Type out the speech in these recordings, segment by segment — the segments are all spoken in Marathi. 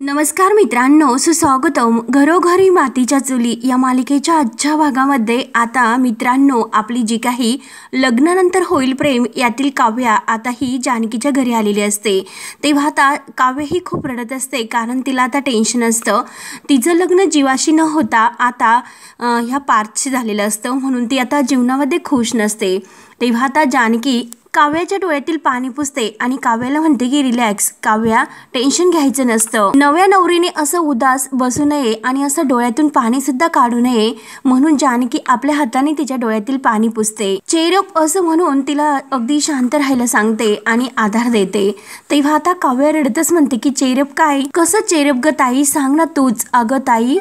नमस्कार मित्रांनो, सुस्वागतम घरोघरी मातीच्या चुली या मालिकेच्या आजच्या भागामध्ये आता मित्रांनो आपली जी काही लग्नानंतर होईल प्रेम यातील काव्या आता ही जानकीच्या घरी आलेली असते। तेव्हा आता काव्य ही खूप रडत असते, कारण तिला आता टेन्शन असतं। तिचं लग्न जीवाशी न होता आता ह्या पार्थशी झालेलं असतं, म्हणून ती आता जीवनामध्ये खुश नसते। तेव्हा आता जानकी काव्याच्या डोळ्यातील पाणी पुसते आणि काव्याला म्हणते की रिलॅक्स काव्या, टेन्शन घ्यायचं नसतं। नव्या नवरीने असं उदास बसू नये आणि असं डोळ्यातून पाणी सुद्धा काढू नये, म्हणून जानकी आपल्या हाताने तिच्या डोळ्यातील पाणी पुसते। चेरप असं म्हणून तिला अगदी शांत राहायला सांगते आणि आधार देते। तेव्हा आता काव्या रडतच म्हणते की चेरप काय, कसं चेरप ग ताई, सांग ना तूच। अगं ताई,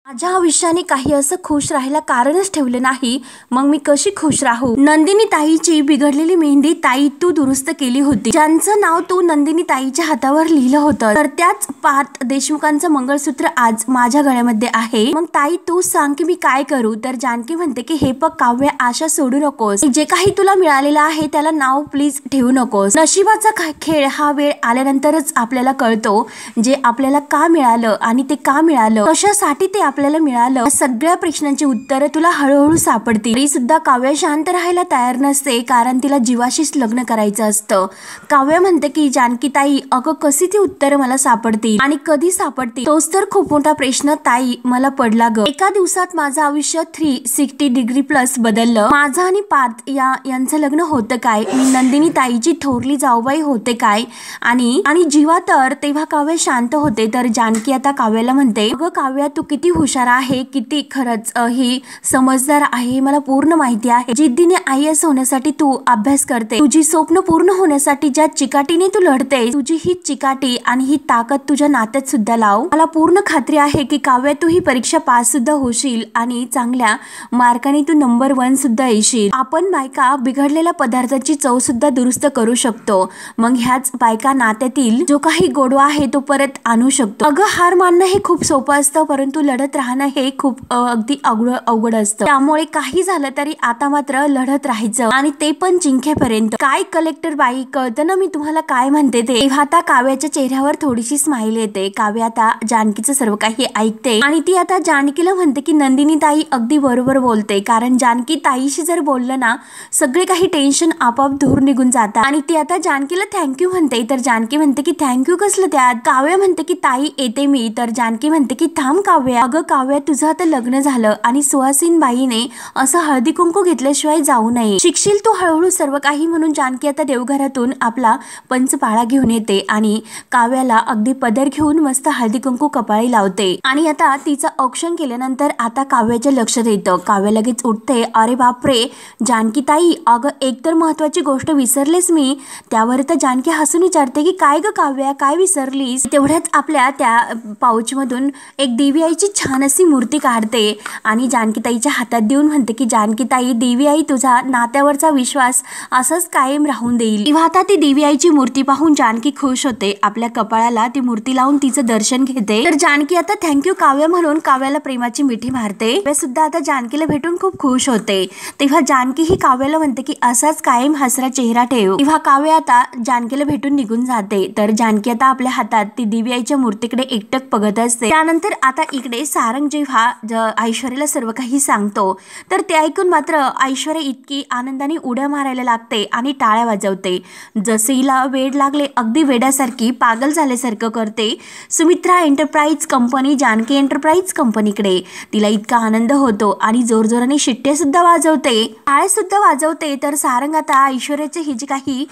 माझ्या आयुष्याने काही असं खुश राहायला कारणच ठेवलं नाही, मग मी कशी खुश राहू। नंदिनी ताईची बिघडलेली मेहंदी ताई तू दुरुस्त केली होती, ज्यांचं नाव तू नंदिनी ताईच्या हातावर लिहिलं होतं, तर त्याच पार्थ देशमुखांचं मंगळसूत्र आज माझ्या गळ्यामध्ये आहे। मग ताई तू सांग की मी काय करू। तर जानकी म्हणते की हे बघ काव्य, आशा सोडू नकोस, जे काही तुला मिळालेलं आहे त्याला नाव प्लीज ठेवू नकोस। नशिबाचा खेळ हा वेळ आल्यानंतरच आपल्याला कळतो, जे आपल्याला का मिळालं आणि ते का मिळालं, कशासाठी ते आपल्याला मिळालं, सगळ्या प्रश्नांची उत्तरं तुला हळूहळू सापडतील। तरी सुद्धा काव्य शांत राहायला तयार नसते, कारण तिला जीवाशीच लग्न करायचं असतं। काव्य म्हणते की जानकी ताई, अगं कशी ती उत्तरं मला सापडतील आणि कधी सापडतील, तोच तर खूप मोठा प्रश्न ताई मला पडला ग। एका दिवसात माझं आयुष्य 360 डिग्री प्लस बदललं। माझं आणि पार्थ यांचं लग्न होतं काय, मी नंदिनी ताईची थोरली जाऊबाई होते काय, आणि जीवा तर। तेव्हा काव्य शांत होते, तर जानकी आता काव्याला म्हणते, अगं काव्या तू किती हुशार आहे, किती खरंच ही समजदार आहे, मला पूर्ण माहिती आहे। जिद्दीने IAS होण्यासाठी तू अभ्यास करते, तुझी स्वप्न पूर्ण होण्यासाठी ज्या चिकाटीने तू लढते, तुझी ही चिकाटी आणि ही ताकद तुझ्या नात्यात सुद्धा लाव। मला पूर्ण खात्री आहे की काव्या तू ही परीक्षा पास सुद्धा होशील आणि चांगल्या मार्काने तू नंबर 1 सुद्धा येशील। आपण बायका बिघडलेल्या पदार्थाची चव सुद्धा दुरुस्त करू शकतो, मग ह्याच बायका नात्यातील जो काही गोडवा आहे तो परत आणू शकतो। अगं हार मानणं हे खूप सोपं असतं, परंतु लढत राहणं हे खूप अगदी अवघड असतं। त्यामुळे काही झालं तरी आता मात्र लढत राहायचं आणि ते पण जिंकेपर्यंत। काय कलेक्टर बाई, कळतं ना मी तुम्हाला काय म्हणते ते। तेव्हा आता काव्याच्या चेहऱ्यावर थोडीशी स्माइल येते। काव्य आता जानकीचं सर्व काही ऐकते आणि ती आता जानकीला म्हणते की नंदिनी ताई अगदी बरोबर बोलते, कारण जानकी ताईशी जर बोललं ना, सगळे काही टेन्शन आपोआप दूर निघून जातात। आणि ती आता जानकीला थँक्यू म्हणते, तर जानकी म्हणते की थँक्यू कसलं त्यात। काव्य म्हणते की ताई येते मी, तर जानकी म्हणते की थांब काव्य, अगं काव्य तुझं आता लग्न झालं आणि सुहासिन बाईने असं हळदी कुंकू घेतल्याशिवाय जाऊ नये, शिकशील तू हळूहळू सर्व काही। म्हणून जानकी आता देवघरातून आपला पंचपाळा घेऊन येते आणि काव्याला अगदी पदर घेऊन मस्त हळदी कुंकू कपाळी लावते। आणि आता तिचं औक्षण केल्यानंतर आता काव्याच्या लक्षात येतं। काव्य लगेच उठते, अरे बापरे जानकी ताई, अगं एक तर महत्वाची गोष्ट विसरलेस मी। त्यावर तर जानकी हसून विचारते की काय ग काव्या, काय विसरलीस। तेवढ्याच आपल्या त्या पाऊच मधून एक देवी आईची छान अशी मूर्ती काढते आणि जानकी ताईच्या हातात देऊन म्हणते की जानकी ताई, देवी आई तुझा नात्यावरचा विश्वास असाच कायम राहून देईल। तेव्हा आता ती देवी आईची मूर्ती पाहून जानकी खुश होते, आपल्या कपाळाला ती मूर्ती लावून तिचं दर्शन घेते। तर जानकी आता थँक्यू काव्य म्हणून काव्याला प्रेमाची मिठी मारते। काव्य सुद्धा आता जानकीला भेटून खूप खुश होते। तेव्हा जानकी ही काव्याला म्हणते की असाच कायम हसरा चेहरा ठेव। तेव्हा काव्य आता जानकीला भेटून निघून जाते, तर जानकी आता आपल्या हातात ती देवी आईच्या मूर्तीकडे एकटक बघत असते। त्यानंतर आता इकडे सारंग जेव्हा ऐश्वर्याला सर्व काही सांगतो, तर ते ऐकून मात्र ऐश्वर्या इतकी आनंदाने उड्या मारायला लागते आणि टाळ्या वाजवते, जसे हिला वेड लागले, अगदी वेड्यासारखी पागल झाल्यासारखं करते। Sumitra enterprise company Janaki enterprise कंपनीकडे तिला इतका आनंद होतो आणि जोरजोराने शिट्ट्या सुद्धा वाजवते, टाळ्या सुद्धा वाजवते। तर सारंग आता ऐश्वर्याची ही जी काही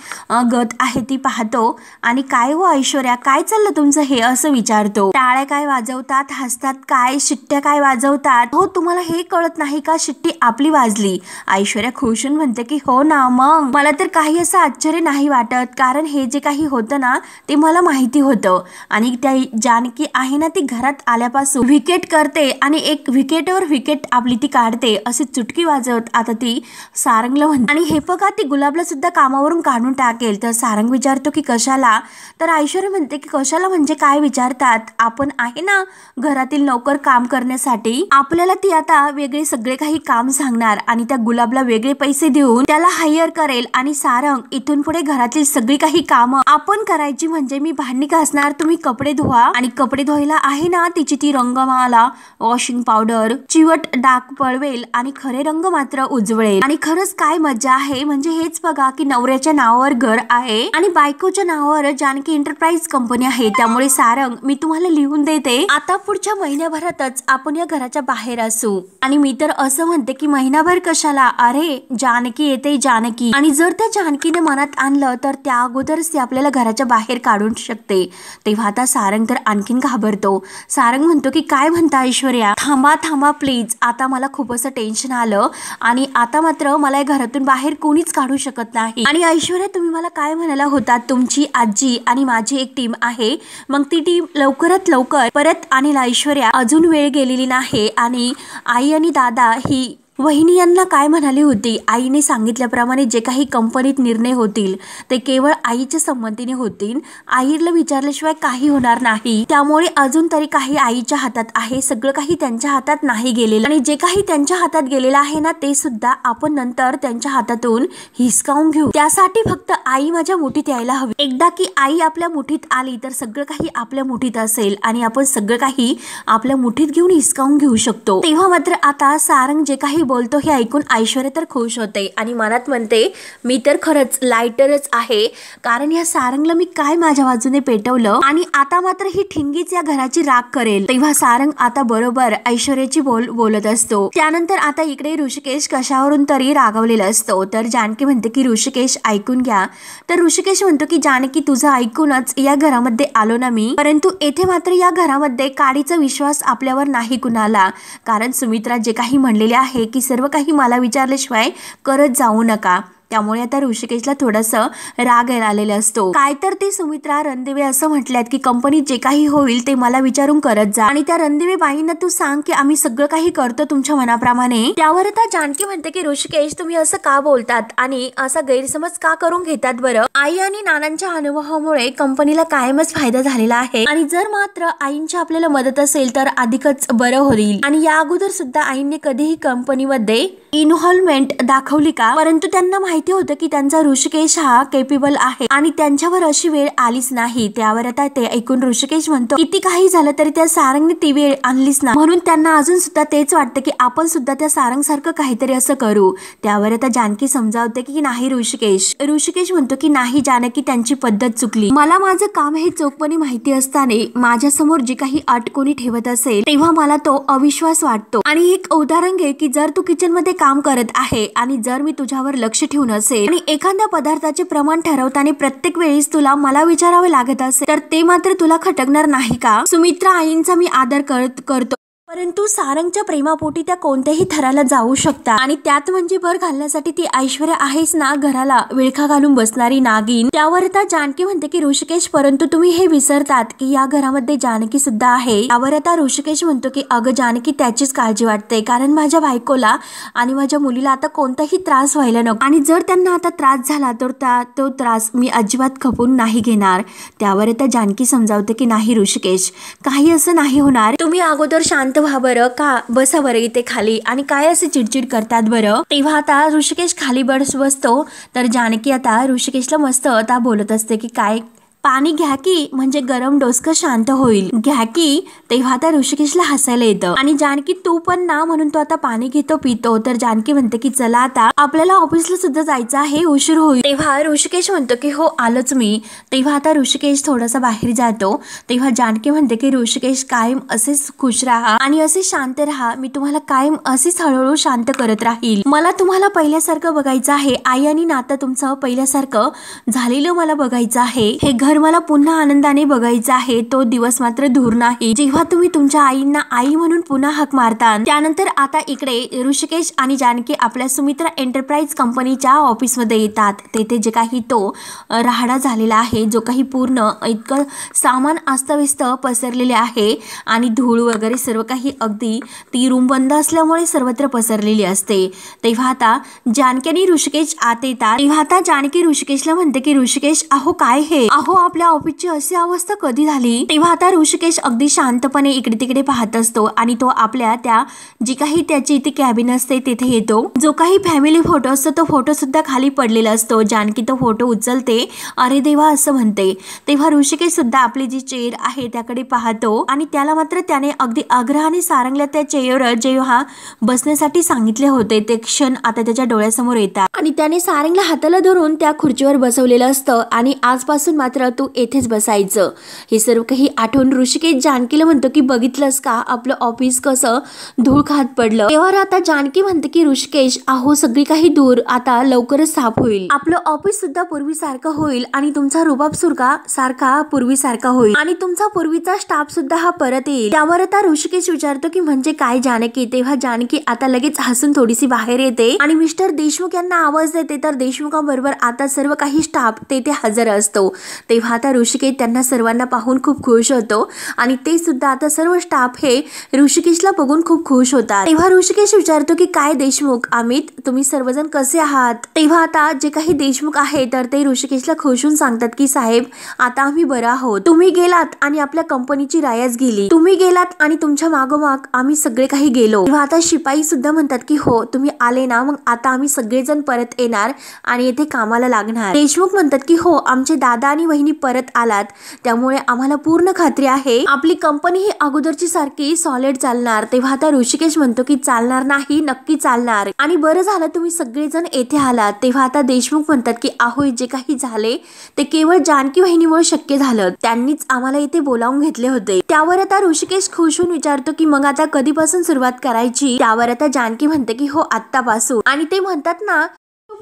गत आहे ती पाहतो आणि काय हो ऐश्वर्या, काय चाललं तुमचं हे, असं विचारतो। टाळ्या काय वाजवतात, हसतात काय, शिट्ट्या काय वाजवतात, हो तुम्हाला हे कळत नाही का, शिट्टी आपली वाजली। ऐश्वर्या खुशून म्हणते की हो ना, मग मला तर काही असं आश्चर्य नाही वाटत, कारण हे जे काही होतं ना ते मला माहिती होतं। आणि त्या जानकी आहे ना, ती घरात आल्यापासून विकेट करते आणि एक विकेटवर विकेट आपली ती काढते, अशी चुटकी वाजवत आता ती सारंगला म्हणते, आणि हे बघा ती गुलाबला सुद्धा कामावरून काढून टाकेल। तर सारंग विचारतो की कशाला, तर ऐश्वर्या म्हणते की कशाला म्हणजे काय विचारतात, आपण आहे ना घरातील नोकर काम करण्यासाठी आपल्याला ती आता वेगळे सगळे काही काम सांगणार आणि त्या गुलाबला वेगळे पैसे देऊन त्याला हायर करेल आणि सारंग इथून पुढे घरातील सगळी काही कामं आपण करायची. म्हणजे मी भांडी घासणार, तुम्ही कपडे धुवा आणि कपडे धुवायला आहे ना तिची ती रंगमाला, वॉशिंग पावडर, चिवट डाग पळवेल आणि खरे रंग मात्र उजवळेल. आणि खरंच काय मजा आहे. म्हणजे हेच बघा की नवऱ्याच्या नावावर घर आहे आणि बायकोच्या नावावर जानकी एंटरप्राइज कंपनी आहे. त्यामुळे सारंग मी तुम्हाला लिहून देते, आता पुढच्या महिन्याभरातच आपण या घराच्या बाहेर असू. आणि मी तर असं म्हणते की महिनाभर कशाला, अरे जानकी येते जानकी, आणि जर त्या जानकीने मनात आणलं तर त्या अगोदरच ती आपल्याला घराच्या बाहेर काढू शकते. तेव्हा आता सारंग तर आणखीन घाबरतो. सारंग म्हणतो की काय म्हणता ऐश्वर्या, थांबा थांबा प्लीज, आता मला खूप असं टेन्शन आलं आणि आता मात्र मला या घरातून बाहेर कोणीच काढू शकत नाही. आणि ऐश्वर्या तुम्ही मला काय म्हणाला होता, तुमची आजी आणि माझी एक टीम आहे, मग ती टीम लवकरात लवकर परत आणेल ऐश्वर्या, अजून वेळ गेलेली नाही. आणि आई आणि दादा ही वहिनी यांना काय म्हणाली होती, आईने सांगितल्याप्रमाणे जे काही कंपनीत निर्णय होतील ते केवळ आईच्या संमतीने होतील, आईला विचारल्याशिवाय काही होणार नाही. त्यामुळे अजून तरी काही आईच्या हातात आहे, सगळं काही त्यांच्या हातात नाही गेलेलं. आणि जे काही त्यांच्या हातात गेलेलं आहे ना ते सुद्धा आपण नंतर त्यांच्या हातातून हिसकावून घेऊ. त्यासाठी फक्त आई माझ्या मुठीत यायला हवी. एकदा की आई आपल्या मुठीत आली तर सगळं काही आपल्या मुठीत असेल आणि आपण सगळं काही आपल्या मुठीत घेऊन हिसकावून घेऊ शकतो. तेव्हा मात्र आता सारंग जे काही बोलतो हे ऐकून ऐश्वर्या तर खुश होते आणि मनात म्हणते मी तर खरंच लायटरच आहे, कारण या सारंगला मी काय माझ्या बाजूने पेटवलं आणि आता मात्र ही ठिणगीच या घराची राख करेल. तेव्हा सारंग आता बरोबर ऐश्वर्याची बोलत असतो. त्यानंतर आता इकडे ऋषिकेश कशावरून तरी रागावलेला असतो. तर जानकी म्हणते की ऋषिकेश ऐकून घ्या. तर ऋषिकेश म्हणतो की जानकी तुझं ऐकूनच या घरामध्ये आलो ना मी, परंतु येथे मात्र या घरामध्ये काडीचा विश्वास आपल्यावर नाही कुणाला, कारण सुमित्रा जे काही म्हणलेले आहे की सर्व काही मला विचारल्याशिवाय करत जाऊ नका. त्यामुळे आता ऋषिकेशला थोडंसं राग आलेला असतो. काय तर ते सुमित्रा रणदिवे असं म्हटल्यात की कंपनीत जे काही होईल ते मला विचारून करत जा आणि त्या रणदिवे बाईंना तू सांग की आम्ही सगळं काही करतो तुमच्या मनाप्रमाणे. त्यावर आता जानकी म्हणते की ऋषिकेश तुम्ही असं का बोलतात आणि असा गैरसमज का करून घेतात बरं. आई आणि नानांच्या अनुभवामुळे कंपनीला कायमच फायदा झालेला आहे आणि जर मात्र आईंची आपल्याला मदत असेल तर अधिकच बरं होईल. आणि या अगोदर सुद्धा आईंनी कधीही कंपनीमध्ये इन्व्हॉल्वमेंट दाखवली का, परंतु त्यांना माहिती होतं की त्यांचा ऋषिकेश हा केपेबल आहे आणि त्यांच्यावर अशी वेळ आलीच नाही. त्यावर आता ते ऐकून ऋषिकेश म्हणतो किती काही झालं तरी त्या सारंगने ती वेळ आणलीच ना, म्हणून त्यांना अजून सुद्धा तेच वाटतं की आपण सुद्धा त्या सारंग सारखं काहीतरी असं करू. त्यावर आता जानकी समजावते की नाही ऋषिकेश म्हणतो की नाही जानकी, त्यांची पद्धत चुकली. मला माझं काम हे चोखपणे माहिती असताना माझ्यासमोर जे काही अट कोणी ठेवत असेल तेव्हा मला तो अविश्वास वाटतो. आणि एक उदाहरण घे की जर तू किचन मध्ये काम करत आहे आणि जर मी तुझ्यावर लक्ष ठेवून असेल आणि एखाद्या पदार्थाचे प्रमाण ठरवताना प्रत्येक वेळेस तुला मला विचारावे लागत असेल तर ते मात्र तुला खटकणार नाही का. सुमित्रा आईंचा मी आदर करतो, परंतु सारंगच्या प्रेमापोटी त्या कोणत्याही थराला जाऊ शकतात आणि त्यात म्हणजे भर घालण्यासाठी ती ऐश्वर्या आहेच ना, घराला विळखा घालून बसणारी नागिन. त्यावर आता जानकी म्हणते की ऋषिकेश परंतु तुम्ही हे विसरतात की या घरामध्ये जानकी सुद्धा आहे. त्यावर आता ऋषिकेश म्हणतो की अगं जानकी त्याचीच काळजी वाटते, कारण माझ्या बायकोला आणि माझ्या मुलीला आता कोणताही त्रास व्हायला नको आणि जर त्यांना आता त्रास झाला तर तो त्रास मी अजिबात खपून नाही घेणार. त्यावर आता जानकी समजावते की नाही ऋषिकेश, काही असं नाही होणार, तुम्ही अगोदर शांत व्हा बरं, का बसा बरं इथे खाली आणि काय असे चिडचिड करतात बरं. तेव्हा आता ऋषिकेश खाली बसतो तर जानकी आता ऋषिकेशला मस्त आता बोलत असते की काय पाणी घ्या की, म्हणजे गरम डोसकं शांत होईल, घ्या की. तेव्हा आता ऋषिकेशला हसायला येतं आणि जानकी तू पण ना, म्हणून तो आता पाणी घेतो पितो. तर जानकी म्हणते की चला आता आपल्याला ऑफिसला सुद्धा जायचं आहे, उशीर होईल. तेव्हा ऋषिकेश म्हणतो की हो आलोच मी. तेव्हा आता ऋषिकेश थोडासा बाहेर जातो. तेव्हा जानकी म्हणते की ऋषिकेश कायम असेच खुश राहा आणि असे शांत राहा, मी तुम्हाला कायम असेच हळूहळू शांत करत राहील. मला तुम्हाला पहिल्यासारखं बघायचं आहे, आई आणि नातं तुमचं पहिल्यासारखं झालेलं मला बघायचं आहे. हे घर मला पुन्हा आनंदाने बघायचं आहे, तो दिवस मात्र दूर नाही जेव्हा तुम्ही तुमच्या आईंना आई म्हणून पुन्हा हाक मारता. त्यानंतर आता इकडे ऋषिकेश आणि जानकी आपल्या सुमित्रा एंटरप्राइज कंपनीच्या ऑफिस मध्ये येतात. तेथे जे काही तो राहाडा झालेला आहे, जो काही पूर्ण इतकं सामान अस्तव्यस्त पसरलेले आहे आणि धूळ वगैरे सर्व काही अगदी ती रूम बंद असल्यामुळे सर्वत्र पसरलेली असते. तेव्हा आता जानकी आणि ऋषिकेश आत येतात. तेव्हा आता जानकी ऋषिकेशला म्हणते की ऋषिकेश अहो काय हे, अहो आपल्या ऑफिसची अशी अवस्था कधी झाली? तेव्हा आता ऋषिकेश अगदी शांतपणे इकडे तिकडे पाहत असतो आणि तो आपल्या त्या जी काही त्याची ती कॅबिन असते तिथे येतो. जो काही फॅमिली फोटो असतो तो फोटो सुद्धा खाली पडलेला असतो. जानकी तो फोटो उचलते, अरे देवा असं म्हणते. तेव्हा ऋषिकेश सुद्धा आपली जी चेअर आहे त्याकडे पाहतो आणि त्याला मात्र त्याने अगदी आग्रहाने सारंगला त्या चेअरवर जेव्हा बसण्यासाठी सांगितले होते ते क्षण आता त्याच्या डोळ्यासमोर येतात आणि त्याने सारंगला हाताला धरून त्या खुर्चीवर बसवलेलं असतं आणि आजपासून मात्र तू येथेच बसायचं. हे सर्व काही आठवून ऋषिकेश जानकीला म्हणतो की बघितलंस का आपलं ऑफिस कसं धूळ खात पडलं. तेव्हा आता जानकी म्हणते की ऋषिकेश अहो सगळी काही धूळ आता लवकरच साफ होईल, आपलं ऑफिस सुद्धा पूर्वीसारखं होईल आणि तुमचा रुबाब सारखा पूर्वीसारखा होईल आणि तुमचा पूर्वीचा स्टाफ सुद्धा हा परत येईल. त्यावर आता ऋषिकेश विचारतो की म्हणजे काय जानकी. तेव्हा जानकी आता लगेच हसून थोडीशी बाहेर येते आणि मिस्टर देशमुख यांना आवाज देते तर देशमुखांबरोबर आता सर्व काही स्टाफ तेथे हजर असतो. तेव्हा आता ऋषिकेश त्यांना सर्वांना पाहून खूप खुश होतो आणि ते सुद्धा आता सर्व स्टाफ हे ऋषिकेशला बघून खूप खुश होतात. तेव्हा ऋषिकेश विचारतो की काय देशमुख अमित तुम्ही सर्वजण कसे आहात. तेव्हा आता जे काही देशमुख आहे तर ते ऋषिकेशला खुश होऊन सांगतात की साहेब आता आम्ही बरं आहोत. तुम्ही गेलात आणि आपल्या कंपनीची रायच गेली. तुम्ही गेलात आणि तुमच्या मागोमाग आम्ही सगळे काही गेलो. तेव्हा आता शिपाई सुद्धा म्हणतात की हो तुम्ही आले ना मग आता आम्ही सगळेजण परत येणार आणि येथे कामाला लागणार. देशमुख म्हणतात की हो आमचे दादा आणि वहिनी परत आलात त्यामुळे आम्हाला पूर्ण खात्री आहे आपली कंपनी ही अगोदरची सारखी सॉलिड चालणार. तेव्हा आता ऋषिकेश म्हणतो की चालणार नाही नक्की चालणार आणि बरं झालं तुम्ही सगळेजण येथे आलात. तेव्हा आता देशमुख म्हणतात की अहो जे काही झाले ते केवळ जानकी वहिनीमुळे शक्य झालं, त्यांनीच आम्हाला इथे बोलावून घेतले होते. त्यावर आता ऋषिकेश खुश होऊन विचारतो की मग आता कधीपासून सुरुवात करायची. त्यावर आता जानकी म्हणते की हो आत्तापासून आणि ते म्हणतात ना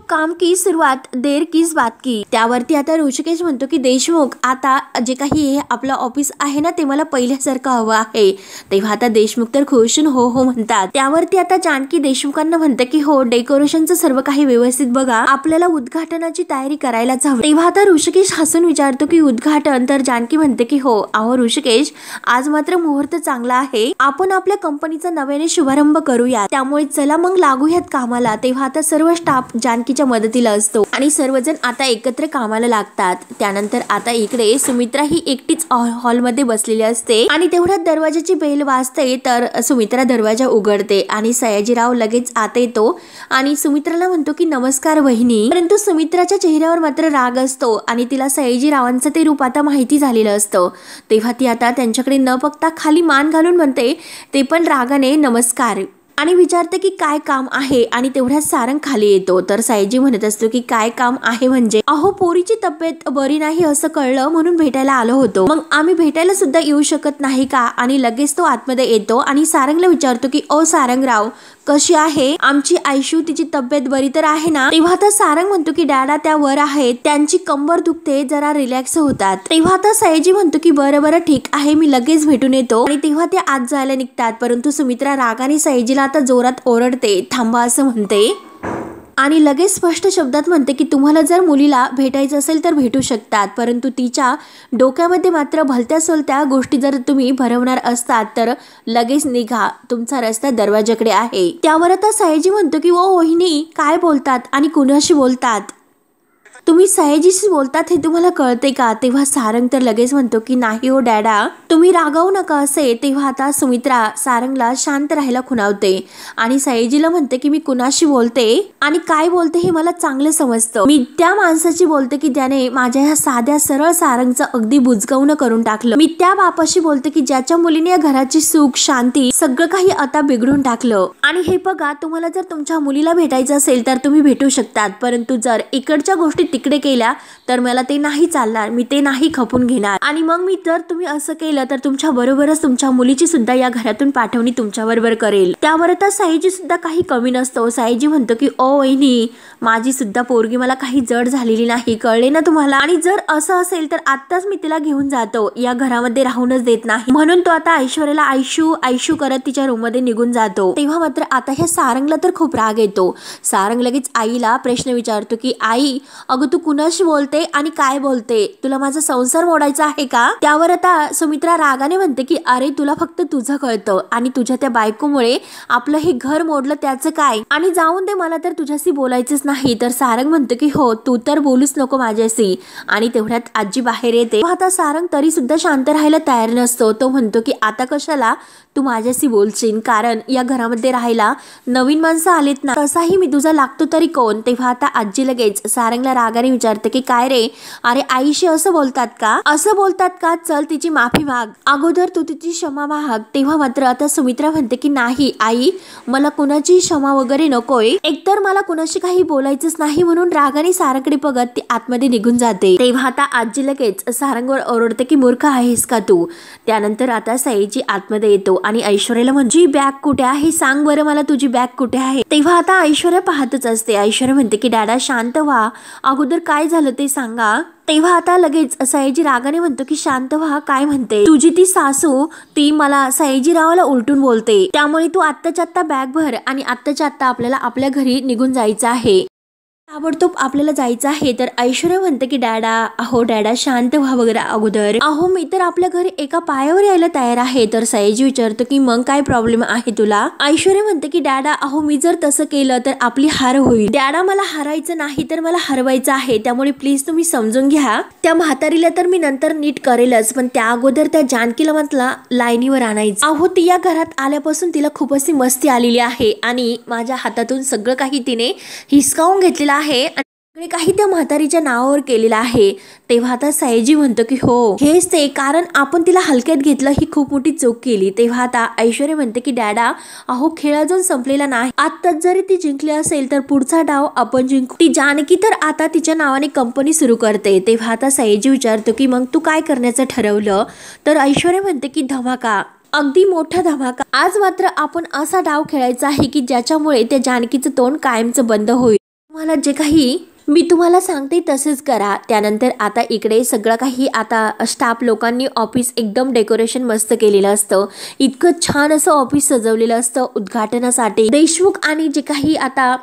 काम की सुरुवात देर किस बात की. त्यावरती आता ऋषिकेश म्हणतो की देशमुख आता जे काही हे आपलं ऑफिस आहे ना ते मला पहिल्यासारखं हवं आहे. तेव्हा आता देशमुख तर खुश हो हो म्हणतात. त्यावरती आता जानकी देशमुखांना म्हणते की हो डेकोरेशनचं सर्व काही व्यवस्थित बघा, आपल्याला उद्घाटनाची तयारी करायलाच हवी. तेव्हा आता ऋषिकेश हसून विचारतो की उद्घाटन. तर जानकी म्हणते की हो अहो ऋषिकेश आज मात्र मुहूर्त चांगला आहे, आपण आपल्या कंपनीचा नव्याने शुभारंभ करूया, त्यामुळे चला मग लागूयात कामाला. तेव्हा आता सर्व स्टाफ जानकीच्या मदतीला असतो आणि सर्वजण आता एकत्र कामाला लागतात. त्यानंतर आता इकडे सुमित्रा ही एकटीच हॉलमध्ये बसलेली असते आणि तेवढ्यात दरवाजाची बेल वाजते तर सुमित्रा दरवाजा उघडते आणि सयाजीराव लगेच आत येतो आणि सुमित्राला म्हणतो की नमस्कार वहिनी. परंतु सुमित्राच्या चेहऱ्यावर मात्र राग असतो आणि तिला सयाजीरावांचं ते रूप आता माहिती झालेलं असतं. तेव्हा ती आता त्यांच्याकडे न बघता खाली मान घालून म्हणते ते पण रागाने नमस्कार आणि विचारते की काय काम आहे आणि तेवढ्याच सारंग खाली येतो. तर सायजी म्हणत असतो की काय काम आहे म्हणजे अहो पोरीची तब्येत बरी नाही असं कळलं म्हणून भेटायला आलो होतो, मग आम्ही भेटायला सुद्धा येऊ शकत नाही का. आणि लगेच तो आतमध्ये येतो आणि सारंगला विचारतो की ओ सारंगराव कशी आहे आमची आयशू, तिची तब्येत बरी तर आहे ना. तेव्हा आता सारंग म्हणतो की डॅडा त्या वर आहेत, त्यांची कंबर दुखते, जरा रिलॅक्स होतात. तेव्हा आता सयाजी म्हणतो की बरं बरं ठीक आहे मी लगेच भेटून येतो आणि तेव्हा ते आत जायला निघतात. परंतु सुमित्रा रागाने सयाजीला आता जोरात ओरडते थांबा असं म्हणते आणि लगेच स्पष्ट शब्दात म्हणते की तुम्हाला जर मुलीला भेटायचं असेल तर भेटू शकतात, परंतु तिच्या डोक्यामध्ये मात्र भलत्या सोलत्या गोष्टी जर तुम्ही भरवणार असतात तर लगेच निघा, तुमचा रस्ता दरवाजाकडे आहे. त्यावर आता सयाजी म्हणतो की ओ वहिनी काय बोलतात आणि कुणाशी बोलतात, तुम्ही सयाजीशी बोलतात हे तुम्हाला कळते का. तेव्हा सारंग तर लगेच म्हणतो की नाही हो डॅडा तुम्ही रागावू नका असे. तेव्हा आता सुमित्रा सारंगला शांत राहायला खुणावते आणि सयाजीला म्हणते की मी कुणाशी बोलते आणि काय बोलते हे मला चांगलं समजतं, मी त्या माणसाची बोलते की ज्याने माझ्या ह्या साध्या सरळ सारंगचं अगदी बुजगावणं करून टाकलं, मी त्या बापाशी बोलते की ज्याच्या मुलीने या घराची सुख शांती सगळं काही आता बिघडून टाकलं. आणि हे बघा तुम्हाला जर तुमच्या मुलीला भेटायचं असेल तर तुम्ही भेटू शकतात, परंतु जर इकडच्या गोष्टी तिकडे केल्या तर मला ते नाही चालणार, मी ते नाही खपून घेणार आणि मग मी जर तुम्ही असं केलं तर तुमच्या बरोबरच तुमच्या मुलीची सुद्धा या घरातून पाठवणी तुमच्या बरोबर करेल. त्यावर आता साईजी सुद्धा काही कमी नसतो. साईजी म्हणतो की ओ वहिनी माझी सुद्धा पोरगी मला काही जड झालेली नाही, कळले ना तुम्हाला, आणि जर असं असेल तर आत्ताच मी तिला घेऊन जातो, या घरामध्ये राहूनच देत नाही. म्हणून तो आता ऐश्वर्याला आयशू आयशू करत तिच्या रूम मध्ये निघून जातो. तेव्हा मात्र आता ह्या सारंगला तर खूप राग येतो. सारंग लगेच आईला प्रश्न विचारतो की आई अगं तू कुणाशी बोलते आणि काय बोलते? तुला माझा संसार मोडायचा आहे का? त्यावर आता सुमित्रा रागाने म्हणते की अरे तुला फक्त तुझं कळतं आणि तुझ्या त्या बायकोमुळे आपलं हे घर मोडलं त्याचं काय? आणि जाऊन दे, मला तर तुझ्याशी बोलायचंच नाही. तर सारंग म्हणतो की हो तू तर बोलूच नको माझ्याशी. आणि तेवढ्यात आजी बाहेर येते. आता सारंग तरी सुद्धा शांत राहायला तयार नसतो. तो म्हणतो की आता कशाला तू माझ्याशी बोलशील, कारण या घरामध्ये राहायला नवीन माणसं आलेत ना, तसाही मी तुझा लागतो तरी कोण? तेव्हा आता आजी लगेच सारंगला रागाने विचारते की काय रे, अरे आईशी असं बोलतात का? असं बोलतात का? चल तिची माफी माग, अगोदर तू तिची क्षमा माग. तेव्हा मात्र आता सुमित्रा म्हणते की नाही आई, मला कुणाची क्षमा वगैरे नकोय, एकतर मला कुणाशी काही बोलायचंच नाही. म्हणून रागाने सारंगकडे बघत ती आतमध्ये निघून जाते. तेव्हा आता आजी लगेच सारंगवर ओरडते की मूर्ख आहेस का तू? त्यानंतर आता सईजी आतमध्ये येतो आणि ऐश्वर्याला म्हणजे बॅग कुठे आहे, सांग बरं मला तुझी बॅग कुठे आहे? तेव्हा आता ऐश्वर्या पाहतच असते. ऐश्वर्या म्हणते की डॅडा शांत व्हा, अगोदर काय झालं ते सांगा. तेव्हा आता लगेच सयाजी रागाने म्हणतो की शांत व्हा, काय म्हणते? तुझी ती सासू ती मला सयाजीरावाला उलटून बोलते, त्यामुळे तू आत्ताच्या आत्ता बॅग भर आणि आत्ताच्या आत्ता आपल्याला आपल्या घरी निघून जायचं आहे, ताबडतोब आपल्याला जायचं आहे. तर ऐश्वर्या म्हणते की डॅडा, अहो डॅडा शांत व्हा वगैरे अगोदर, अहो मी तर आपल्या घरी एका पायावर यायला तयार आहे. तर सयाजी विचारतो की मग काय प्रॉब्लेम आहे तुला? ऐश्वर्या म्हणते की डॅडा, अहो मी जर तसं केलं तर आपली हार होईल. डॅडा मला हरायचं नाही तर मला हरवायचं आहे, त्यामुळे प्लीज तुम्ही समजून घ्या. त्या म्हातारीला तर मी नंतर नीट करेलच, पण त्या अगोदर त्या जानकीला म्हटलं लाईनीवर आणायचं. अहो ती या घरात आल्यापासून तिला खूप अशी मस्ती आलेली आहे आणि माझ्या हातातून सगळं काही तिने हिसकावून घेतलेलं आहे आणि काही त्या म्हातारीच्या नावावर केलेलं आहे. तेव्हा आता सयाजी म्हणतो की हो हेच ते, कारण आपण तिला हलक्यात घेतलं, ही खूप मोठी चूक केली. तेव्हा आता ऐश्वर्या म्हणते की डॅडा, अहो खेळ अजून संपलेला नाही, आत्ताच जरी ती जिंकली असेल तर पुढचा डाव आपण जिंकू. ती जानकी तर आता तिच्या नावाने कंपनी सुरू करते. तेव्हा आता सयाजी विचारतो की मग तू काय करण्याचं ठरवलं? तर ऐश्वर्या म्हणते की धमाका, अगदी मोठा धमाका. आज मात्र आपण असा डाव खेळायचा आहे की ज्याच्यामुळे त्या जानकीचं तोंड कायमचं बंद होईल. तुम्हाला जे काही मी तुम्हाला सांगते तसेच करा. त्यानंतर आता इकडे सगळं काही आता स्टाफ लोकांनी ऑफिस एकदम डेकोरेशन मस्त केलेलं असतं. इतकं छान असं ऑफिस सजवलेलं असतं उद्घाटनासाठी. देशमुख आणि जे काही आता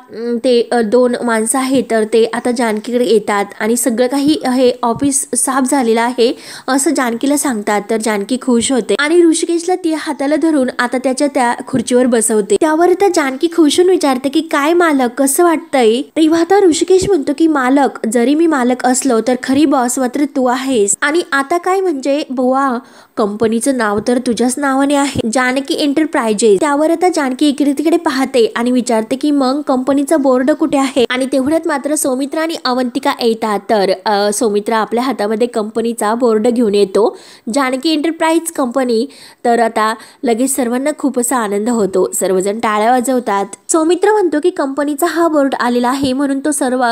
ते दोन माणसं आहेत तर ते आता जानकीकडे येतात आणि सगळं काही हे ऑफिस साफ झालेलं आहे असं जानकीला सांगतात. तर जानकी खुश होते आणि ऋषिकेशला ती हाताला धरून आता त्याच्या त्या खुर्चीवर बसवते. त्यावर आता जानकी खुश होऊन विचारते की काय मालक, कसं वाटतंय? तेव्हा आता ऋषिकेश म्हणतो की मालक, जरी मी मालक असलो तर खरी बॉस मात्र तू आहेस. आणि आता काय म्हणजे बुवा, कंपनीचं नाव तर तुझ्याच नावाने आहे, जानकी एंटरप्राइजेस. त्यावर आता जानकी इकडे तिकडे पाहते आणि विचारते की मग कंपनीचा बोर्ड कुठे आहे? आणि तेवढ्यात मात्र सौमित्रा आणि अवंतिका येतात. तर सौमित्रा आपल्या हातामध्ये कंपनीचा बोर्ड घेऊन येतो, जानकी एंटरप्राइज कंपनी. तर आता लगेच सर्वांना खूप असा आनंद होतो, सर्वजण टाळ्या वाजवतात. सौमित्रा म्हणतो की कंपनीचा हा बोर्ड आलेला आहे, म्हणून तो सर्व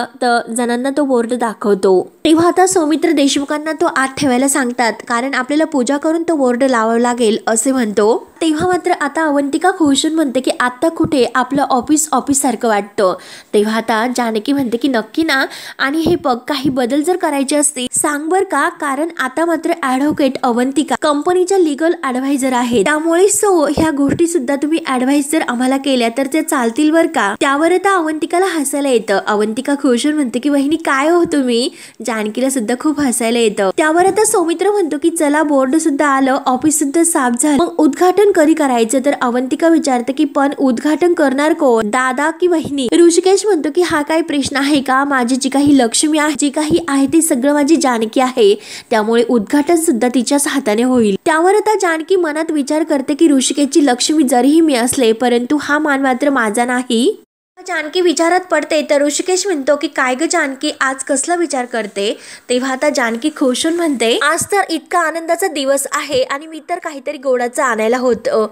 जणांना तो बोर्ड दाखवतो. तेव्हा आता सौमित्र देशमुखांना तो आत ठेवायला सांगतात, कारण आपल्याला पूजा करून तो बोर्ड लावावा लागेल असे म्हणतो. तेव्हा मात्र आता अवंतिका खुशून म्हणते की आता कुठे आपलं ऑफिस सारखं वाटतं. तेव्हा आता जानकी म्हणते की नक्की ना, आणि हे बघ काही बदल जर करायचे असतील सांग बर का, कारण आता मात्र ॲडव्होकेट अवंतिका कंपनीच्या लीगल ॲडवायझर आहेत, त्यामुळे सो ह्या गोष्टी सुद्धा तुम्ही ॲडवाइस जर आम्हाला केल्या तर ते चालतील बर का. त्यावर आता अवंतिकाला हसायला येतं. अवंतिका खुशून म्हणते की वहिनी काय हो तुम्ही? जानकीला सुद्धा खूप हसायला येतं. त्यावर आता सौमित्र म्हणतो की चला बोर्ड सुद्धा आलं, ऑफिस सुद्धा साफ झालं, मग उद्घाटन कधी करायचं? तर अवंतिका विचारते की पण उद्घाटन करणार कोण, दादा की वहिनी? ऋषिकेश म्हणतो की हा काय प्रश्न आहे का, माझी जी काही लक्ष्मी आहे, जी काही आहे ती सगळं माझी जानकी आहे, त्यामुळे उद्घाटन सुद्धा तिच्याच हाताने होईल. त्यावर आता जानकी मनात विचार करते की ऋषिकेशची लक्ष्मी जरीही मी असले परंतु हा मान मात्र माझा नाही. जानकी विचारात पडते. तर ऋषिकेश म्हणतो की काय ग जानकी, आज कसला विचार करते? तेव्हा आता जानकी खुशून म्हणते आज तर इतका आनंदाचा दिवस आहे आणि मी तर काहीतरी गोडाचं आणायला होतं,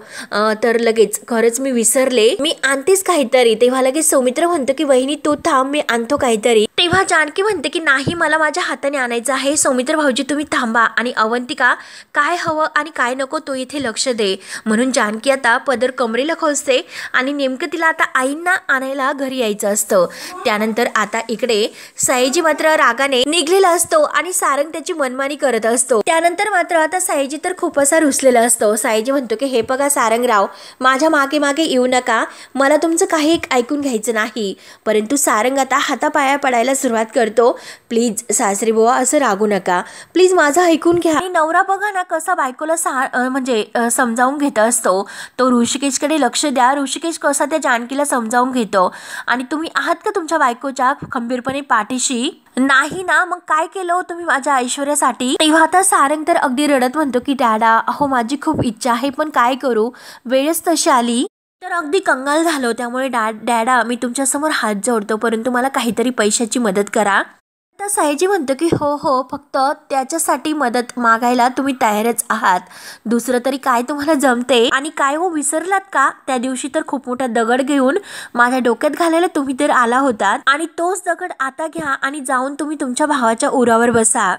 तर लगेच खरंच मी विसरले, मी आणतेच काहीतरी. तेव्हा लगेच सौमित्र म्हणतो की वहिनी तू थांब, मी आणतो काहीतरी. तेव्हा जानकी म्हणते की नाही मला माझ्या हाताने आणायचं आहे, सौमित्र भाऊजी तुम्ही थांबा. आणि अवंतिका काय हवं आणि काय नको तो इथे लक्ष दे. म्हणून जानकी आता पदर कमरेला खोचते आणि नेमकं तिला आता आईंना आणायला आपल्याला घरी यायचं असतं. त्यानंतर आता इकडे साईजी मात्र रागाने निघलेला असतो आणि सारंग त्याची मनमानी करत असतो. त्यानंतर मात्र आता साईजी तर खूप असा रुसलेला असतो. साईजी म्हणतो की हे बघा सारंगराव, माझ्या मागे मागे येऊ नका, मला तुमचं काही ऐकून घ्यायचं नाही. परंतु सारंग आता हातापाया पडायला सुरुवात करतो. प्लीज सासरी बुवा असं रागू नका, प्लीज माझं ऐकून घ्या. आणि नवरा बघा ना कसा बायकोला म्हणजे समजावून घेत असतो. तो ऋषिकेशकडे लक्ष द्या. ऋषिकेश कसा त्या जानकीला समजावून घेतो. आणि तुम्ही आहात का तुमच्या बायकोच्या खंबीरपणे पाठीशी? नाही ना, मग काय केलं तुम्ही माझ्या ऐश्वर्यासाठी? तेव्हा आता सारंग तर अगदी रडत म्हणतो की डॅडा, अहो माझी खूप इच्छा आहे, पण काय करू, वेळच तशी आली. तर अगदी कंगाल झालो. त्यामुळे डॅडा मी तुमच्यासमोर हात जोडतो, परंतु मला काहीतरी पैशाची मदत करा. आता साईजी म्हणतो की हो, फक्त त्याच्यासाठी मदत मागायला तुम्ही तयारच आहात, दुसरं तरी काय तुम्हाला जमते? आणि काय हो विसरलात का, त्या दिवशी तर खूप मोठा दगड घेऊन माझ्या डोक्यात घालायला तुम्ही तर आला होतात, आणि तोच दगड आता घ्या आणि जाऊन तुम्ही तुमच्या भावाच्या उरावर बसा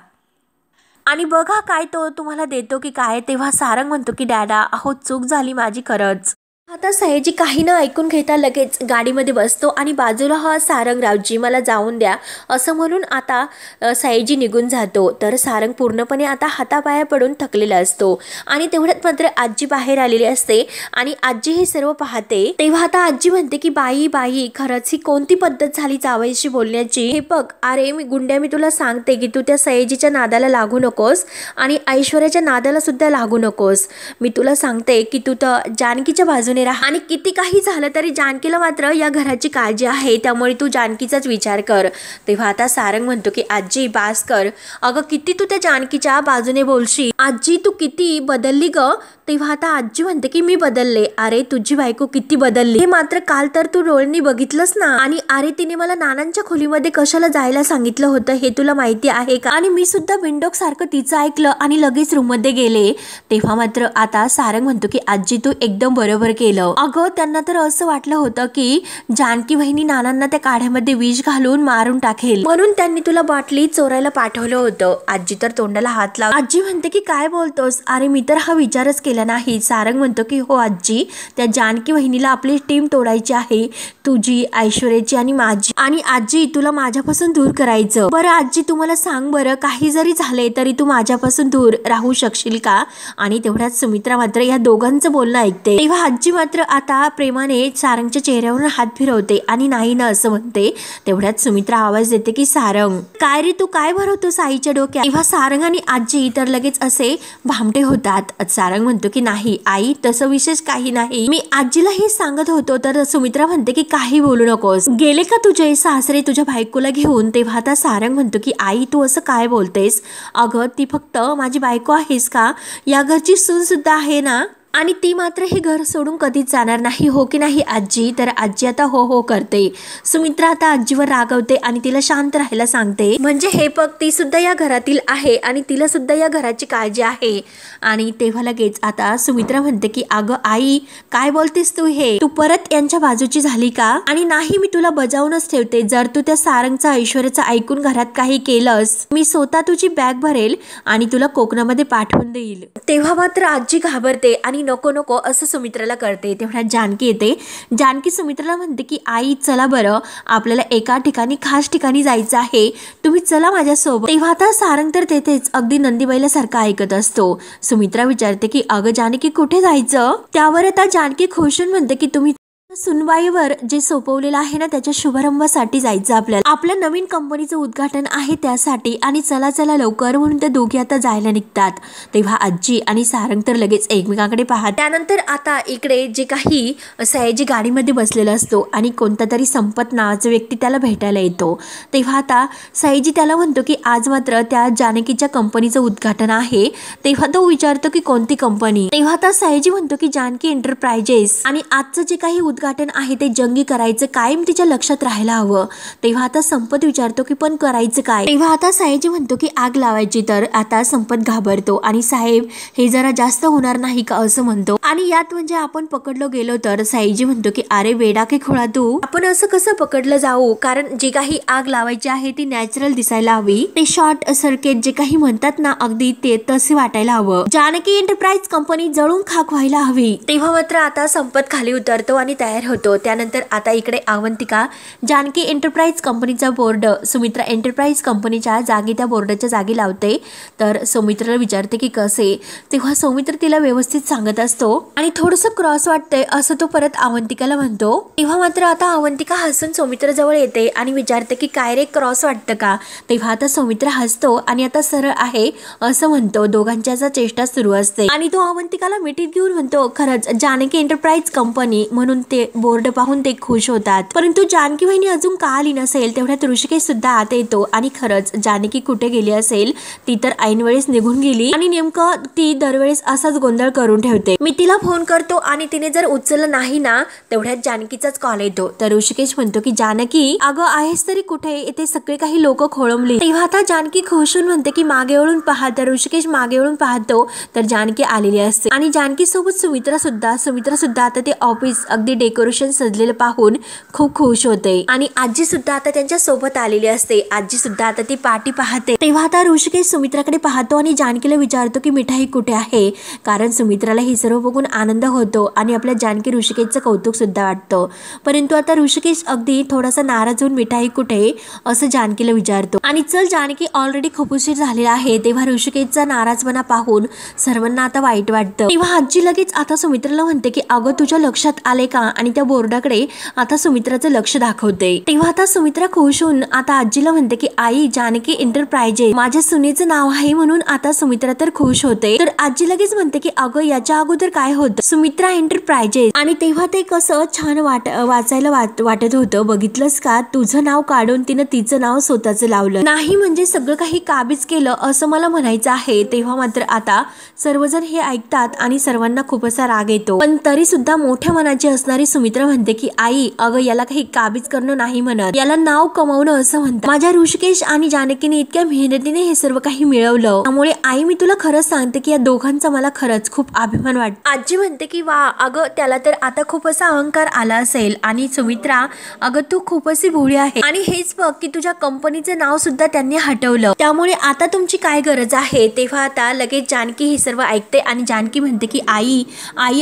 आणि बघा काय तो तुम्हाला देतो की काय. तेव्हा सारंग म्हणतो की डॅडा, अहो चूक झाली माझी खरंच. आता साईजी काही न ऐकून घेता लगेच गाडीमध्ये बसतो आणि बाजूला हा सारंगरावजी मला जाऊन द्या असं म्हणून आता साईजी निघून जातो. तर सारंग पूर्णपणे आता हातापाया पडून थकलेला असतो. आणि तेवढ्यात मात्र आजी बाहेर आलेली असते आणि आजी हे सर्व पाहते. तेव्हा आता आजी म्हणते की बाई खरंच ही कोणती पद्धत झाली जावयाशी बोलण्याची. हे बघ अरे मी तुला सांगते की तू त्या साईजीच्या नादाला लागू नकोस आणि ऐश्वर्याच्या नादाला सुद्धा लागू नकोस. मी तुला सांगते की तू तर जानकीच्या बाजूने आणि किती काही झालं तरी जानकीला मात्र या घराची काळजी आहे, त्यामुळे तू जानकीचाच विचार कर. तेव्हा आता सारंग म्हणतो की आजी बास कर, अगं किती तू त्या जानकीच्या बाजूने बोलशील, आजी तू किती बदलली ग. तेव्हा आता आजी म्हणते की मी बदलले, अरे तुझी बायको किती बदलली हे मात्र काल तर तू डोळ्यांनी बघितलंस ना. आणि अरे तिने मला नानांच्या खोलीमध्ये कशाला जायला सांगितलं होतं हे तुला माहिती आहे का? आणि मी सुद्धा विंडोक सारखं तिचं ऐकलं आणि लगेच रूम मध्ये गेले. तेव्हा मात्र आता सारंग म्हणतो की आजी तू एकदम बरोबर केलं. अगं त्यांना तर असं वाटलं होतं की जानकी बहिणी नानांना त्या काढ्यामध्ये विष घालून मारून टाकेल, म्हणून त्यांनी तुला बाटली चोरायला पाठवलं होतं. आजी तर तोंडाला हात लाव. आजी म्हणते की काय बोलतोस, अरे मी तर हा विचारच केला नाही. सारंग म्हणतो की हो आजी, त्या जानकी बहिणीला आपली टीम तोडायची आहे, तुझी, ऐश्वर्याची आणि माझी. आणि आजी तुला माझ्यापासून दूर करायचं. बरं आजी तुम्हाला सांग बरं, काही जरी झाले तरी तू माझ्यापासून दूर राहू शकशील का? आणि तेवढ्यात सुमित्रा मात्र या दोघांचं बोलणं ऐकते. तेव्हा आजी मात्र आता प्रेमाने सारंगच्या चेहऱ्यावरून हात फिरवते आणि नाही ना असं म्हणते. तेवढ्यात सुमित्रा आवाज देते की सारंग काय रे तू काय भरवतोस आईच्या डोक्यात? तेव्हा सारंग आणि आजी तर लगेच असे भामटे होतात. सारंग म्हणतो की नाही आई तसं विशेष काही नाही, मी आजीला हे सांगत होतो. तर सुमित्रा म्हणते की काही बोलू नकोस, गेले का तुझे सासरे तुझ्या बायकोला घेऊन? तेव्हा आता सारंग म्हणतो की आई तू असं काय बोलतेस, अगं ती फक्त माझी बायको आहेस का, या घरची सून सुद्धा आहे ना, आणि ती मात्र हे घर सोडून कधीच जाणार नाही, हो की नाही आजी? तर आजी आता हो करते. सुमित्रा आता आजीवर रागवते आणि तिला शांत राहायला सांगते, म्हणजे हे बघ ती सुद्धा या घरातील आहे आणि तिला सुद्धा या घराची काळजी आहे. आणि तेव्हा लगेच आता सुमित्रा म्हणते की अगं आई काय बोलतेस तू, हे तू परत यांच्या बाजूची झाली का? आणि नाही मी तुला बजावूनच ठेवते, जर तू त्या सारंगचा ऐश्वर्याचा ऐकून घरात काही केलंस मी स्वतः तुझी बॅग भरेल आणि तुला कोकणामध्ये पाठवून देईल. तेव्हा मात्र आजी घाबरते आणि नको असं सुमित्राला करते. तेवढ्यात जानकी येते. जानकी सुमित्राला म्हणते की आई चला बरं, आपल्याला एका ठिकाणी खास ठिकाणी जायचं आहे, तुम्ही चला माझ्यासोबत. तेव्हा आता सारंग तर तेथेच अगदी नंदीबाईला सारखा ऐकत असतो. सुमित्रा विचारते की अगं जानकी कुठे जायचं? त्यावर आता जानकी खुशून म्हणते की तुम्ही सुनबाईवर जे सोपवलेलं आहे ना त्याच्या शुभारंभासाठी जायचं आपल्याला, आपल्या नवीन कंपनीचं उद्घाटन आहे त्यासाठी, आणि चला लवकर म्हणून त्या दोघी आता जायला निघतात. तेव्हा आजी आणि सारंग तर लगेच एकमेकांकडे पाहत. त्यानंतर आता इकडे जे काही सायाजी गाडीमध्ये बसलेला असतो आणि कोणता तरी संपत नावाचा व्यक्ती त्याला भेटायला येतो. तेव्हा आता सायाजी त्याला म्हणतो की आज मात्र त्या जानकीच्या कंपनीचं उद्घाटन आहे. तेव्हा तो विचारतो की कोणती कंपनी? तेव्हा आता सायाजी म्हणतो की जानकी एंटरप्राइजेस, आणि आजचं जे काही उद्घाटन आहे ते जंगी करायचं, कायम तिच्या लक्षात राहायला हवं. तेव्हा आता संपत विचारतो की पण करायचं काय? तेव्हा आता साहेबजी म्हणतो की आग लावायची. तर आता संपत घाबरतो आणि साहेब हे जरा जास्त होणार नाही का असं म्हणतो. आणि यात म्हणजे आपण पकडलो गेलो तर साहेबजी म्हणतो की अरे वेडा की खोळा तू, आपण असं कसं पकडलं जाऊ, कारण जी काही आग लावायची आहे ती नॅचरल दिसायला हवी, ते शॉर्ट सर्किट जे काही म्हणतात ना अगदी ते तसे वाटायला हवं. जानकी एंटरप्राइज कंपनी जळून खाक व्हायला हवी. तेव्हा मात्र आता संपत खाली उतरतो आणि तयार तयार होतो. त्यानंतर आता इकडे अवंतिका जानकी एंटरप्राइज कंपनीचा बोर्ड सुमित्रा एंटरप्राइज कंपनीच्या जागी त्या बोर्डाच्या जागी लावते. तर सौमित्राला विचारते की कसे, तेव्हा सौमित्र तिला व्यवस्थित सांगत असतो आणि थोडंसं क्रॉस वाटतंय असं तो परत अवंतिकाला म्हणतो. तेव्हा मात्र आता अवंतिका हसून सौमित्र जवळ येते आणि विचारते की काय रे, क्रॉस वाटतं का? तेव्हा आता सौमित्र हसतो आणि आता सरळ आहे असं म्हणतो. दोघांच्या चेष्टा सुरू असते आणि तो अवंतिकाला मिठीत घेऊन म्हणतो, खरंच जानकी एंटरप्राइज कंपनी म्हणून ते बोर्ड पाहून ते खुश होतात. परंतु जानकी वहिनी अजून का आली नसेल तेवढ्यात ऋषिकेश सुद्धा आत येतो आणि खरंच जानकी कुठे गेली असेल, ती तर ऐन वेळेस निघून गेली आणि नेमकं ती दरवेळेस असाच गोंधळ करून ठेवते. मी तिला फोन करतो आणि तिने जर उचललं नाही ना, तेवढ्यात जानकीचाच कॉल येतो. तर ऋषिकेश म्हणतो की जानकी अगं आहेस तरी कुठे, इथे सगळे काही लोक खोळंबली. तेव्हा आता जानकी खुशून म्हणते की मागे वळून पहा. तर ऋषिकेश मागे वळून पाहतो तर जानकी आलेली असते आणि जानकी सोबत सुमित्रा सुद्धा आता ते ऑफिस अगदी डेकोरेशन सजलेलं पाहून खूप खुश होते आणि आजी सुद्धा आता त्यांच्या सोबत आलेली असते. आजी सुद्धा आता ती पार्टी पाहते. तेव्हा आता ऋषिकेश सुमित्राकडे पाहतो आणि जानकीला विचारतो की मिठाई कुठे आहे, कारण सुमित्राला हे सर्व बघून आनंद होतो आणि आपल्या जानकी ऋषिकेशचं कौतुक सुद्धा वाटतं. परंतु आता ऋषिकेश अगदी थोडासा नाराज होऊन मिठाई कुठे असं जानकीला विचारतो आणि चल जानकी ऑलरेडी खूप उशीर झालेला आहे. तेव्हा ऋषिकेशचा नाराजपणा पाहून सर्वांना आता वाईट वाटतं. तेव्हा आजी लगेच आता सुमित्राला म्हणते की अगं तुझ्या लक्षात आले का, आणि त्या बोर्डाकडे आता सुमित्राचं लक्ष दाखवते. तेव्हा आता सुमित्रा खुश होऊन आता आजीला म्हणते की आई जानकी एंटरप्राइजेस माझ्या सुनेचं नाव आहे म्हणून आता सुमित्रा तर खुश होते. तर आजी लगेच म्हणते की अगं याच्या अगोदर काय होतं, सुमित्रा एंटरप्राइजेस, आणि तेव्हा ते कसं छान वाचायला वाटत होतं. बघितलंस का, तुझं नाव काढून तिनं तिचं नाव स्वतःचं लावलं नाही, म्हणजे सगळं काही काबीज केलं असं मला म्हणायचं आहे. तेव्हा मात्र आता सर्वजण हे ऐकतात आणि सर्वांना खूप असा राग येतो. पण तरी सुद्धा मोठ्या मनाची असणारी सुमित्रा म्हणते की आई अगं याला काही काबीज करणं नाही म्हणत, याला नाव कमावणं असं म्हणतात. माझ्या ऋषिकेश आणि जानकीने इतक्या मेहनतीने हे सर्व काही मिळवलं, त्यामुळे आई मी तुला खरंच सांगते की या दोघांचा मला खरंच खूप अभिमान वाटतो. आजी म्हणते की वा अगं त्याला तर आता खूप असा अहंकार आला असेल, आणि सुमित्रा अगं तू खूप अशी भोळी आहे आणि हेच बघ की तुझ्या कंपनीचं नाव सुद्धा त्यांनी हटवलं, त्यामुळे आता तुमची काय गरज आहे. तेव्हा आता लगेच जानकी हे सर्व ऐकते आणि जानकी म्हणते की आई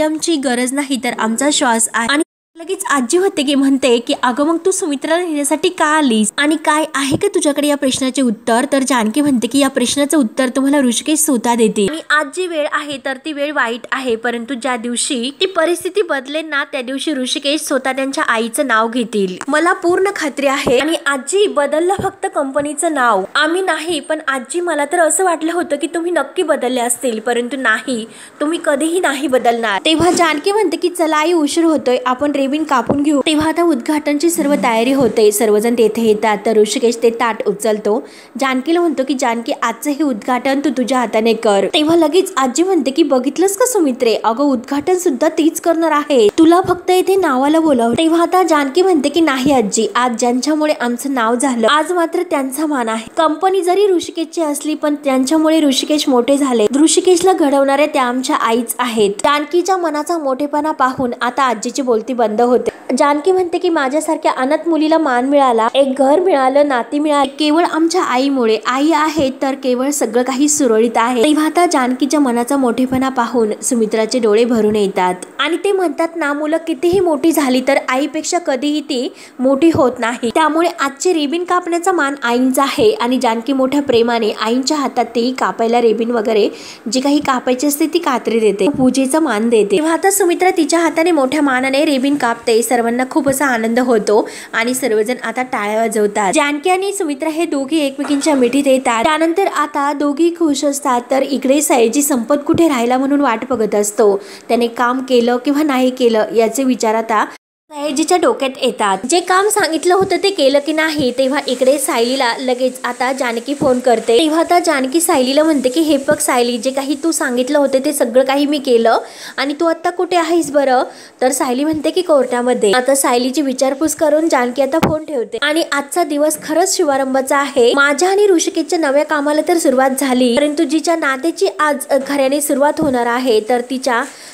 आमची गरज नाही तर आमचा श्वास आहे. आणि लगेच आजी होते की म्हणते की अगं मग तू सुमित्राला नेण्यासाठी का आलीस आणि काय आहे का तुझ्याकडे या प्रश्नाचे उत्तर. तर जानकी म्हणते की या प्रश्नाचं उत्तर तुम्हाला ऋषिकेश स्वतः देते आणि आज जी वेळ आहे तर ती वेळ वाईट आहे, परंतु ज्या दिवशी ती परिस्थिती बदलेल ना त्या दिवशी ऋषिकेश स्वतः त्यांच्या आईचं नाव घेतील, मला पूर्ण खात्री आहे. आणि आजी बदललं फक्त कंपनीचं नाव, आम्ही नाही, पण आजी मला तर असं वाटलं होतं की तुम्ही नक्की बदलले असतील, परंतु नाही, तुम्ही कधीही नाही बदलणार. तेव्हा जानकी म्हणते की चला आई उशीर होतोय, आपण रेबिन कापून घेऊ. तेव्हा आता उद्घाटनची सर्व तयारी होते, सर्वजण तेथे येतात. तर ऋषिकेश ते ताट उचलतो, जानकीला म्हणतो की जानकी आजचं हे उद्घाटन तू तुझ्या हाताने कर. तेव्हा लगेच आजी म्हणते की बघितलंस का सुमित्रे, अगं उद्घाटन सुद्धा तीच करणार आहे, तुला फक्त इथे नावाला बोलाव. तेव्हा आता जानकी म्हणते की नाही आजी, आज ज्यांच्यामुळे आमचं नाव झालं आज मात्र त्यांचा मान आहे. कंपनी जरी ऋषिकेशची असली पण त्यांच्यामुळे ऋषिकेश मोठे झाले, ऋषिकेशला घडवणाऱ्या त्या आमच्या आईच आहेत. जानकीच्या मनाचा मोठेपणा पाहून आता आजीची बोलती बंद होते. जानकी म्हणते की माझ्यासारख्या अनाथ मुलीला मान मिळाला, एक घर मिळालं, नाती मिळाली, केवळ आमच्या आईमुळे. आई आहे तर केवळ सगळं काही सुरळीत आहे. तेव्हा आता जानकीच्या मनाचा मोठेपणा पाहून सुमित्राचे डोळे भरून येतात आणि ते म्हणतात ना, मुलं कितीही मोठी झाली तर आईपेक्षा कधीही ती मोठी होत नाही, त्यामुळे आजचे रेबिन कापण्याचा मान आईंचा आहे. आणि जानकी मोठ्या प्रेमाने आईंच्या हातात ती कापायला रेबिन वगैरे जे काही कापायचे असते ती कात्री देते, पूजेचा मान देते. तेव्हा आता सुमित्रा तिच्या हाताने मोठ्या मानाने रेबिन कापते. सर्वांना खूप असा आनंद होतो आणि सर्वजण आता टाळ्या वाजवतात. जानकी आणि सुमित्रा हे दोघी एकमेकींच्या मिठीत येतात. त्यानंतर आता दोघी खुश असतात. तर इकडे सयाजी संपत कुठे राहिला म्हणून वाट बघत असतो. त्याने काम केलं किंवा नाही केलं याचे विचार आता सयाजीच्या डोक्यात येतात. जे काम सांगितलं होतं ते केलं की नाही. तेव्हा इकडे सायलीला लगेच आता जानकी फोन करते. तेव्हा आता जानकी सायलीला म्हणते की हे बघ सायली, जे काही तू सांगितलं होतं ते सगळं काही मी केलं आणि तू आता कुठे आहेस बरं. तर सायली म्हणते की कोर्टामध्ये. आता सायलीची विचारपूस करून जानकी आता फोन ठेवते आणि आजचा दिवस खरंच शुभारंभाचा आहे. माझ्या आणि ऋषिकेशच्या नव्या कामाला तर सुरुवात झाली, परंतु जिच्या नात्याची आज खऱ्याने सुरुवात होणार आहे तर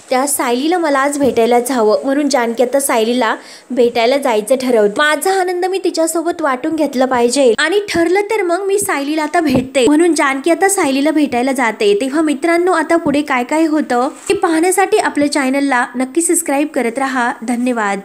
त्या सायलीला मला आज भेटायलाच हवं. म्हणून जानकी आता सायलीला भेटायला जायचं ठरवते. माझा आनंद मी तिच्यासोबत वाटून घेतला पाहिजे आणि ठरलं तर मग मी सायलीला आता भेटते. म्हणून जानकी आता सायलीला भेटायला जाते. तेव्हा मित्रांनो आता पुढे काय काय होतं हे पाहण्यासाठी आपल्या चॅनलला नक्की सबस्क्राईब करत राहा. धन्यवाद.